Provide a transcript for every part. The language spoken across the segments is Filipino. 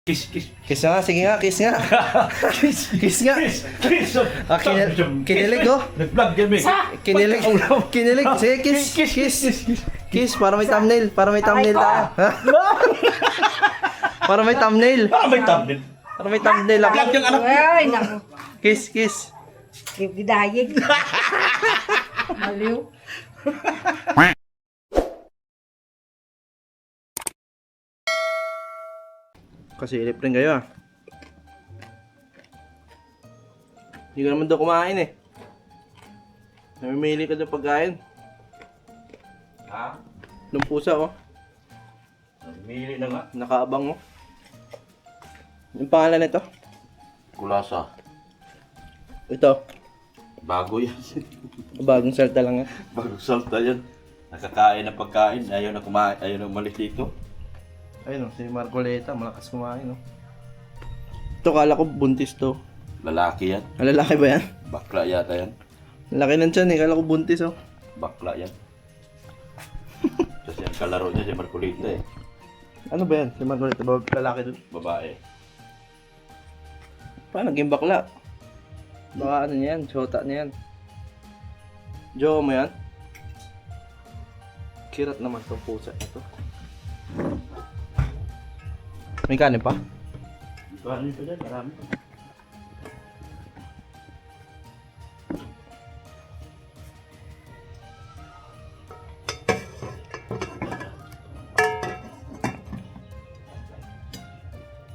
Kiss, kiss. Kiss nga, sige nga, kiss nga. Kiss, Kiss nga. kiss, kiss. Ah, kinilig oh. Nag-vlog kami. Kinilig. Kinilig. Sige, kiss. Kiss. Kiss, para may thumbnail. Para may thumbnail tayo. Ha? Para may thumbnail. Parang may thumbnail. Para may thumbnail ako. Vlog yung anak. Ay, naku. Kiss, kiss. Gidayig. Maliw. Kasi ilip rin kayo ah. Hindi ka naman daw kumain eh. Namimili ka daw pagkain. Ha? Nung pusa oh. Mili na nga. Nakaabang oh. Yung pangalan nito? Kulasa. Ito. Bago yan. Bagong salta lang ah. Bagong salta yan. Nakakain na pagkain. Ayaw na kumain. Ayaw na umalis dito. Ayun oh, si Marcoleta, malakas kumain oh. Ito kala ko buntis to. Lalaki yan. Ah, lalaki ba yan? Bakla yata yan. Laki ng tiyan eh, kala ko buntis oh. Bakla yan. Kasi ang kalaro niya si Marcolita eh. Ano ba yan? Si Marcoleta, lalaki dun? Babae. Paano naging bakla? Baka ano niyan, shota niyan. Jowa mo yan? Kirat naman tong pusa na to. May kanin pa? Kanin pa dyan, marami.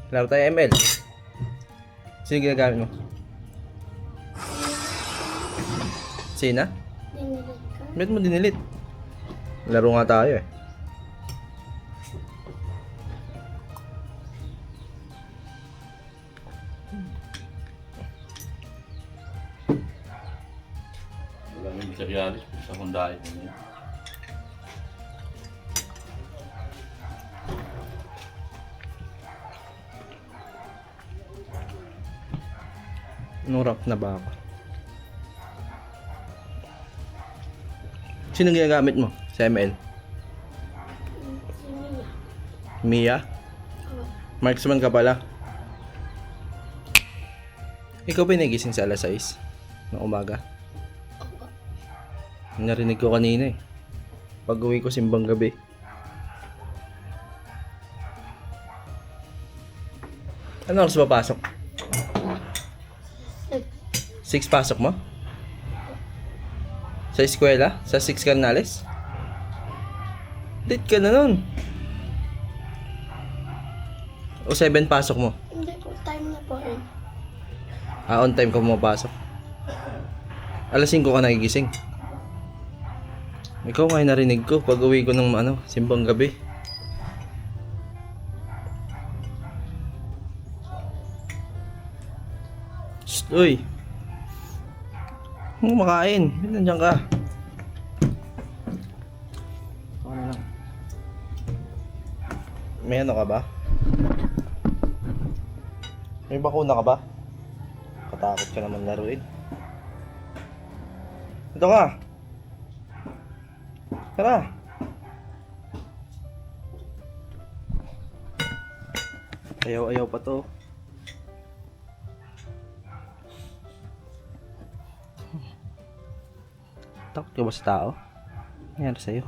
Laro tayo ML. Sino ginagamit mo? Sina? Ba't mo dinilit? Laro nga tayo eh. Wala nang materialis sa Hyundai. Nurap na ba ako? Sino ginagamit mo sa ML? Mia? Marksman ka pala? Ikaw ba nagising sa alas 6 ng umaga? Narinig ko kanina eh. Pag uwi ko simbang gabi. Ano oras ba pasok? 6 pasok mo? Sa eskwela? Sa 6 ka nalis? Late ka na nun. O 7 pasok mo? Hindi po, time na po rin. Ah, on time ka pumapasok. Alas 5 ka nagigising. Ikaw nga yung narinig ko pag uwi ko ng simbang gabi. Shh, uy. Huwag makain. Ba't nandiyan ka? Ano lang. May ano ka ba? May bakuna ka ba? Katakot ka naman laruin. Ito ka. Tara. Ayaw-ayaw pa to. Takot ka ba sa tao? Ano nangyari sa'yo?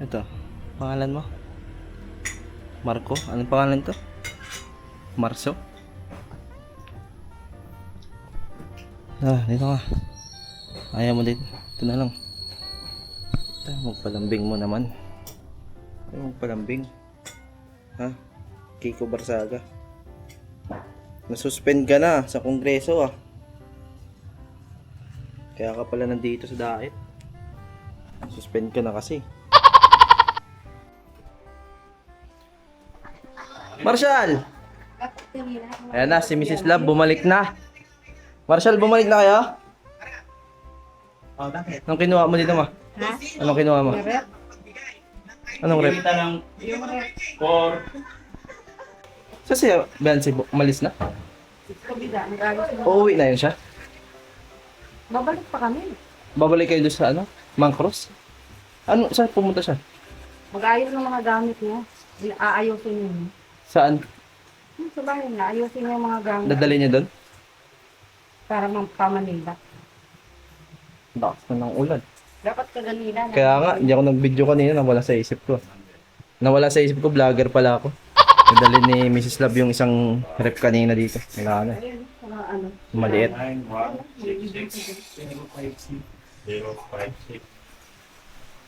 Ito, pangalan mo? Marco? Anong pangalan to? Marso? Ah, dito ka. Ayaw mo din. Ito na lang. Magpalambing mo naman. Magpalambing. Ha? Kiko Barsaga. Nasuspend ka na sa kongreso ah. Kaya ka pala nandito sa diet. Suspend ka na kasi. Marshall! Ayan na, si Mrs. Love bumalik na. Marshall, bumalik na kayo? Oh, bakit? Anong kinuha mo dito ma? Ha? Anong kinuha mo? Rep? Anong rep? Kita ng 4. So siya, Beyonce, umalis na? Kabila, nag-agos mo. Uuwi na yun siya? Babalik pa kami. Babalik kayo doon sa ano? Mangcross? Ano, saan pumunta siya? Mag-ayos ng mga gamit niya. Aayusin niya. Saan? Sa bahay niya, ayusin niya yung mga gamit. Dadali niya doon? Para pamanila. Lakas na ng ulan. Dapat kaganila. Kaya nga, hindi ako nag-video kanina, nawala sa isip ko. Nawala sa isip ko, vlogger pala ako. Nadali ni Mrs. Love yung isang rep kanina dito. Wala na. Ayun, mga ano. Maliit. 9166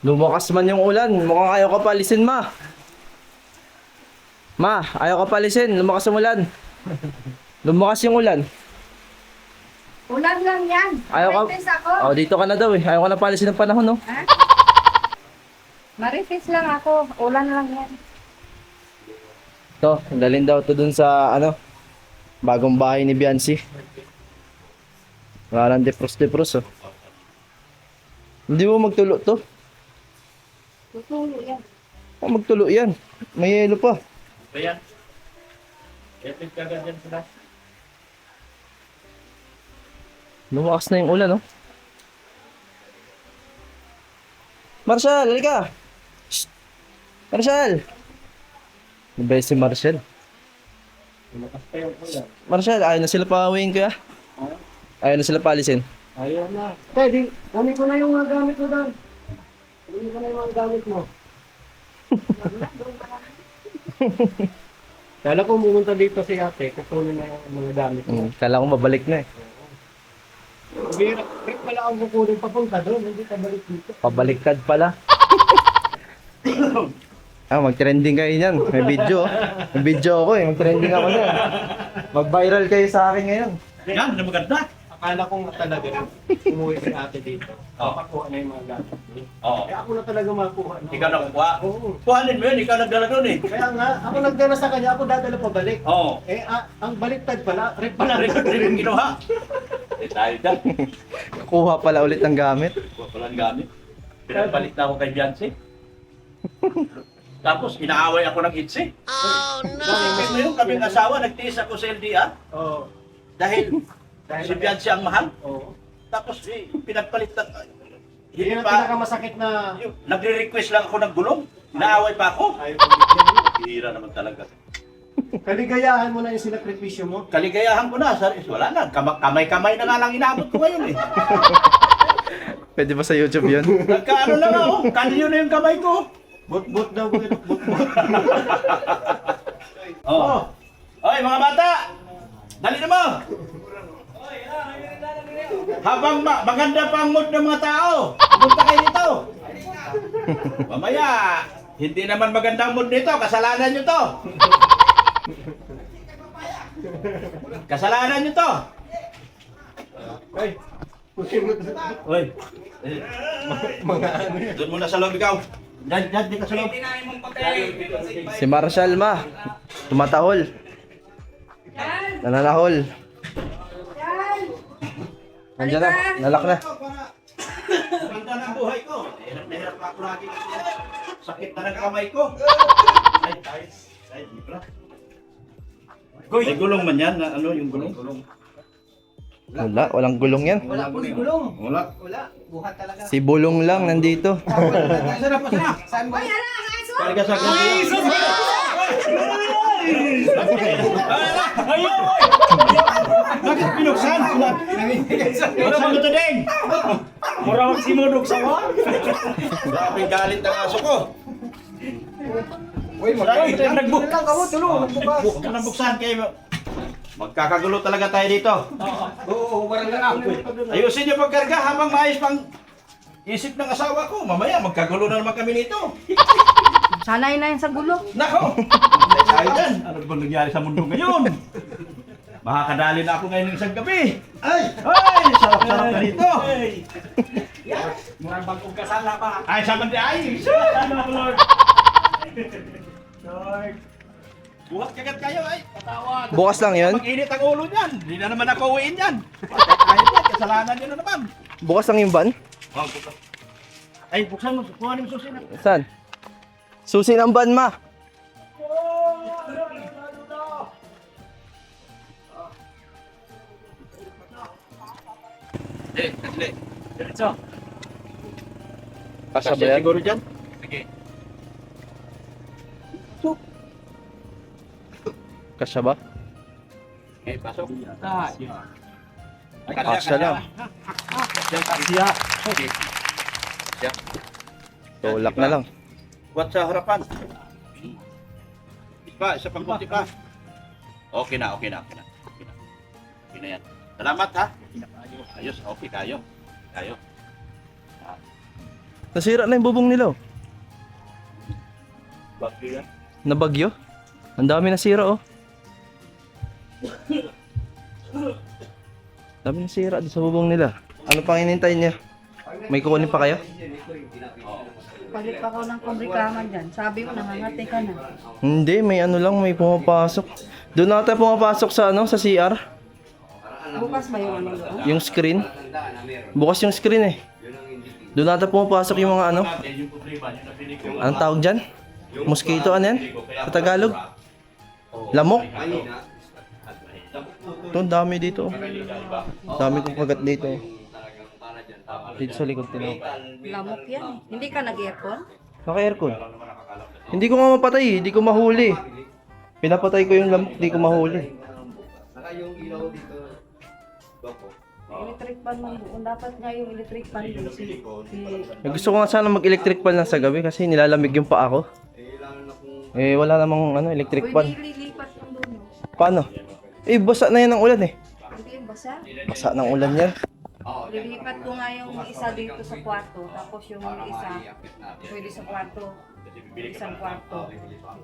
Lumakas man yung ulan. Mukhang ayaw ka palisin, ma. Ma, ayaw ka palisin. Lumakas yung ulan. Lumakas yung ulan. Ulan lang yan. Ayaw ka. Marites ako. Oh, dito ka na daw eh. Ayaw ka na palisin ng panahon, no? Ha? Marites lang ako. Ulan lang yan. To, dalhin daw to dun sa, ano, bagong bahay ni Biancy. Wala lang depros-depros, oh. Hindi mo magtulo to. Tutulo yan. Oh, magtulo yan. May yelo pa. Ayan. Epic ka ganyan sila. Lumakas na yung ulan, no? Marshall, halika! Shh! Marshall! Ano ba si Marshall? Marshall, ayaw na sila pa-uwiin kaya? Ayaw na sila palisin. Ayaw na. Pwede, kunin ko na yung mga gamit mo doon. Kunin ko na yung mga gamit mo. Kala ko pumunta dito si ate, kukunin na yung mga gamit mo. Kala ko mabalik na eh. Bira, trip pala ang kukunin papunta doon, hindi ka balik dito. Pabaliktad pala. Mag-trending kayo niyan. May video. May video ako eh. Mag-trending ako niyan. Mag-viral kayo sa akin ngayon. Yan, na maganda. Akala ko nga talaga umuwi si ate dito. Papakuha na yung mga gamit mo. Oo. Eh ako na talaga makuha. No? Ikaw nagkuha. Oo. Kuhanin mo yun, ikaw nagdala doon eh. Kaya nga, ako nagdala sa kanya, ako dadala pa balik. Oo. Eh, ang baliktad pala, trip pala. Rin kinuha. Eh tayo dyan. Kuha pala ulit ng gamit. Kuha pala ang gamit. Pinagpalit na ako kay Beyonce. Tapos inaaway ako ng Itzy. Oh no! Ito yung kaming asawa, nagtiis ako sa LDR. Oo. Dahil si Beyonce ang mahal. Oo. Tapos pinagpalit na. Hindi Hindi na pa. pinakamasakit na Nagre-request lang ako ng gulong. Inaaway pa ako. ayaw ko bigyan. Hira naman talaga. Kaligayahan mo na yung sinakripisyo mo. Kaligayahan ko na. Wala na. Kamay-kamay na nga lang inabot ko ngayon eh. Pwede ba sa YouTube yun? Nagkaano lang ako. Kanyo na yung kamay ko. Bot-bot daw, bot-bot. Oh. Oy, mga bata! Dali na mo! Habang maganda pa ang mood ng mga tao, pumunta kayo dito. Mamaya, hindi naman maganda ang mood nito, kasalanan nyo to. Kasalanan nyo to. Ay, Oy, mga ano yan. doon muna sa loob ikaw. Diyan, di ka sa loob. Si Marshall, ma. Tumatahol. Nananahol. Nandiyan na. Nalak na. Ganda ng buhay ko. Hirap na hirap ako lagi. Sakit na ng kamay ko. Ay, libra. May gulong man yan, na ano yung gulong? Wala. Walang gulong yan. Wala po gulong. Wala. Wala, buhat talaga. Si Bulong lang nandito. Sarap pa sarap. Saan ba? Kaliga sa ganyan. Ayaw! Bakit pinuksan? Wala mo ito din! Murang si Mudok sa wa? Grabe galit ng aso ko. Uy, Nagbuk- lang ako, tulo, nagbukas. Huwag ka nang buksan kayo. Magkakagulo talaga tayo dito. Oo, parang lang ako. Ayusin niyo pagkarga habang maayos pang isip ng asawa ko. Mamaya magkagulo na naman kami nito. Sanay na yan sa gulo. Nako! Tayo dyan. Ano ba nangyari sa mundo ngayon? Makakadali na ako ngayon ng isang gabi. Ay! Ay! Sarap-sarap na rito. Murang bagong kasala pa. Ay, saman di ay! Salamat, Lord! Lord! Buhat kagat kayo ay! Patawad! Bukas lang yun? Mag-init ang ulo niyan. Hindi na naman ako uwiin yan. Tayo yan, kasalanan niyo na naman. Bukas lang yung van? Oh, bukas. Ay, buksan mo. Kuhanin mo susi na. Saan? Susi ng van, ma. Dali. Diretso. Kasya ba yan? Siguro dyan? Sige. Kasya ba? Okay, pasok. Kasya lang. Kasya. Okay. Kasya. Tulak na lang. Buat sa harapan. Isa pang kunti pa. Okay na. Okay na yan. Salamat ha. Ayos, okay kayo. Nasira na yung bubong nila oh. Bagyo yan. Nabagyo. Ang dami nasira oh. Dami nasira doon sa bubong nila. Ano pang hinintay niya? May kukunin pa kayo? Palit pa ko ng kumbrikaman dyan. Sabi mo, nangangati ka na. Hindi, may ano lang, may pumapasok. Doon natin pumapasok sa ano, sa CR. Bukas ba yung ano doon? Yung screen. Bukas yung screen eh. Doon natin pumapasok yung mga ano. Yung problema, yung nabili ko. Anong tawag dyan? Mosquito, ano yan? Sa Tagalog? Lamok? Ito, ang dami dito. Dami kong kagat dito. Dito sa likod tinaw. Lamok yan eh. Hindi ka nag-aircon? Naka-aircon. Hindi ko nga mapatay eh. Hindi ko mahuli. Pinapatay ko yung lamok, hindi ko mahuli. Electric fan man doon. Dapat nga yung electric fan doon. Gusto ko nga sana mag-electric fan lang sa gabi kasi nilalamig yung paa ko. Eh, wala namang ano, electric fan. Pwede ililipat mo doon. Paano? Eh, basa na yan ng ulan eh. Hindi yung basa. Basa ng ulan yan. Lilipat ko nga yung isa dito sa kwarto. Tapos yung isa, pwede sa kwarto. Isang kwarto.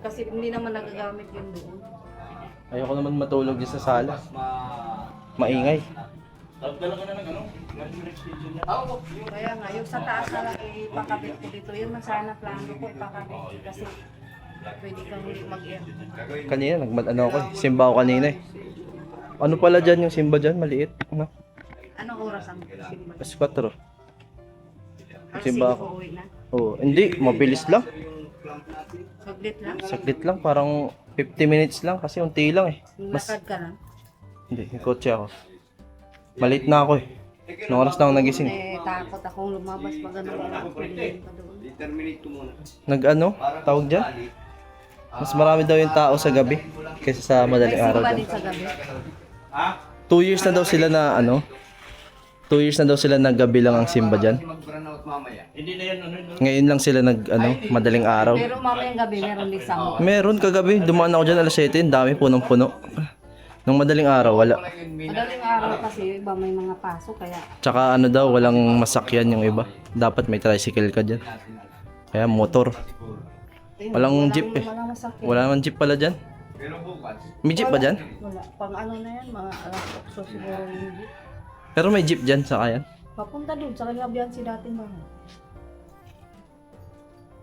Kasi hindi naman nagagamit yun doon. Ayoko naman matulog dyan sa sala. Maingay. Dala ka na ng ano? Kaya nga, yung sa taas na lang ipakabit ko dito. Yun man sana plano ko ipakabit. Kasi pwede kang mag-air. Kanina, ano ako eh. Simba ako kanina eh. Ano pala dyan yung simba dyan? Maliit. Ano? Anong oras ang simba? Mas 4. Alas Simba 5 ako. uwi na. Oh, hindi. Mabilis lang. Saglit lang. Saglit lang. Parang 50 minutes lang kasi unti lang eh. Mas, Lakad ka lang. hindi. May kotse ako. Malit na ako eh. Nung oras na ako nagising. Eh, takot akong lumabas pag ano ka lang. Pwede pa doon. Nag-ano? Tawag dyan? Mas marami daw yung tao sa gabi kaysa sa madaling May araw simba dyan. din sa gabi. 2 years na daw sila na ano? 2 years na daw sila naggabi lang ang simba dyan. Hindi na yan ano. Ngayon lang sila nag ano, madaling araw. Pero mamayang gabi meron din sa Meron kagabi, dumaan ako dyan alas 7, ang dami punong-puno. Nung madaling araw, wala. madaling araw kasi iba may mga pasok kaya Tsaka ano daw, walang masakyan yung iba. Dapat may tricycle ka dyan. Kaya motor. Walang jeep eh. walang masakit. Wala naman jeep pala dyan. May jeep ba dyan? Wala. Pang ano na yan, mga alas 8 siguro yung jeep. Pero may jeep dyan, sakayan. Papunta dun sa Kalabian si dating bahay.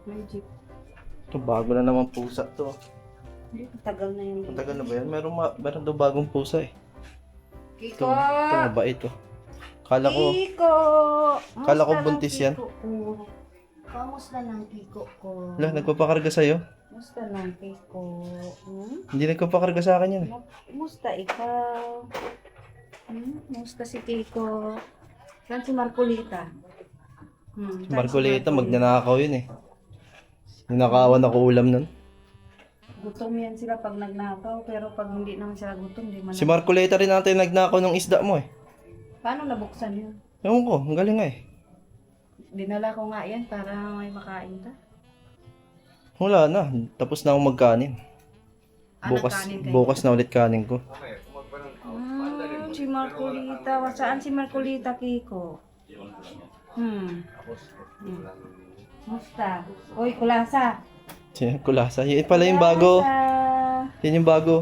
May jeep. Ito, bago na naman pusa to. Hindi, tagal na yun. Matagal na ba yan? Meron daw bagong pusa eh. Kiko! Ito mabait oh. Kala ko, Kiko! Kala ko Kamusta buntis lang, yan. Kiko ko? Kamusta lang, Kiko ko? wala, nagpapakarga sa'yo. Kamusta lang, Kiko? Hmm? Hindi nagpapakarga sa akin yan eh. Kamusta ikaw? Kamusta si Kiko? Yan si Marcolita. Si Marcoleta, magnanakaw yun eh. Ninakawan ako ulam nun. Gutom yan sila pag nagnakaw, pero pag hindi naman sila gutom, di man. Si Marcoleta rin natin nagnakaw ng isda mo eh. Paano nabuksan yun? Ewan ko, ang galing nga eh. Dinala ko nga yan para may makain ka. Wala na, tapos na akong magkanin. Nagkanin kayo? Bukas na ulit kanin ko. Si Marcolita. Saan si Marcolita, Kiko? Musta? Uy, kulasa. Siya, kulasa. Yun pala yung bago. Kulasa. Yan yung bago.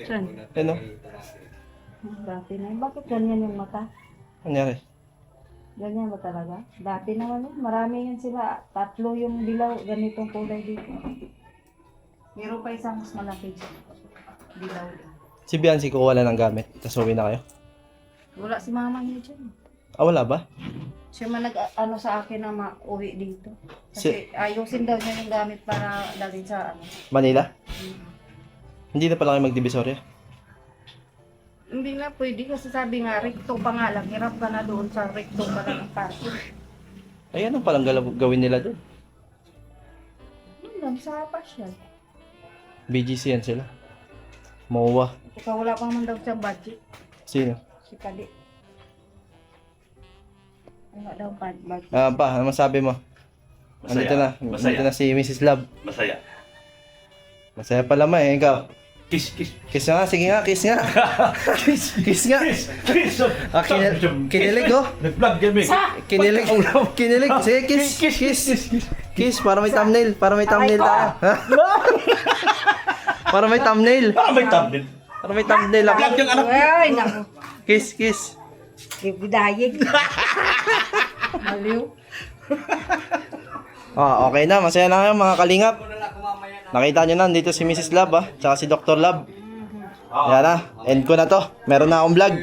Saan? Ano? Dati na yun. Bakit ganyan yung mata? Anyari? Ganyan ba talaga? Dati naman yun. Marami yan sila. 3 yung dilaw. Ganitong kulay dito. Meron pa isang mas malaki. Dilaw. Si Biancy ko wala ng gamit. Tapos uwi na kayo. Wala si mama niya dyan. Ah, wala ba? Siya man nag-ano sa akin na mauwi dito. Kasi ayusin daw niya yung gamit para dalhin sa ano. Manila? Hindi na pala kayo magdivisorya. Hindi nga pwede kasi sabi nga, recto pa nga lang. Hirap ka na doon sa recto pa lang ang parking. Ay, ano palang gawin nila doon? Yun lang, sa pasyal. BGC yan sila. MOA. Ikaw wala pang man daw sa budget. Sino? Si Kali. Wala daw budget. Pa, ano masabi mo? Andito na. Andito na si Mrs. Love. Masaya. Masaya pala ma eh. Ikaw? Kiss. Kiss nga. Sige nga. Kiss nga. Kiss nga. Kiss. Kinilig oh. Nag-vlog kami. Kinilig. Kinilig. Sige, kiss. Kiss. Para may thumbnail. Para may thumbnail tayo. Ha? Para may thumbnail. May thumbnail. Para may thumbnail ako. Vlog yung anak. Ay, naku. Kiss. Bidayig. Maliw. Okay na. Masaya na kayo mga kalingap. Nakita nyo na, dito si Mrs. Love tsaka si Dr. Love. Yan na, end ko na to. Meron na akong vlog.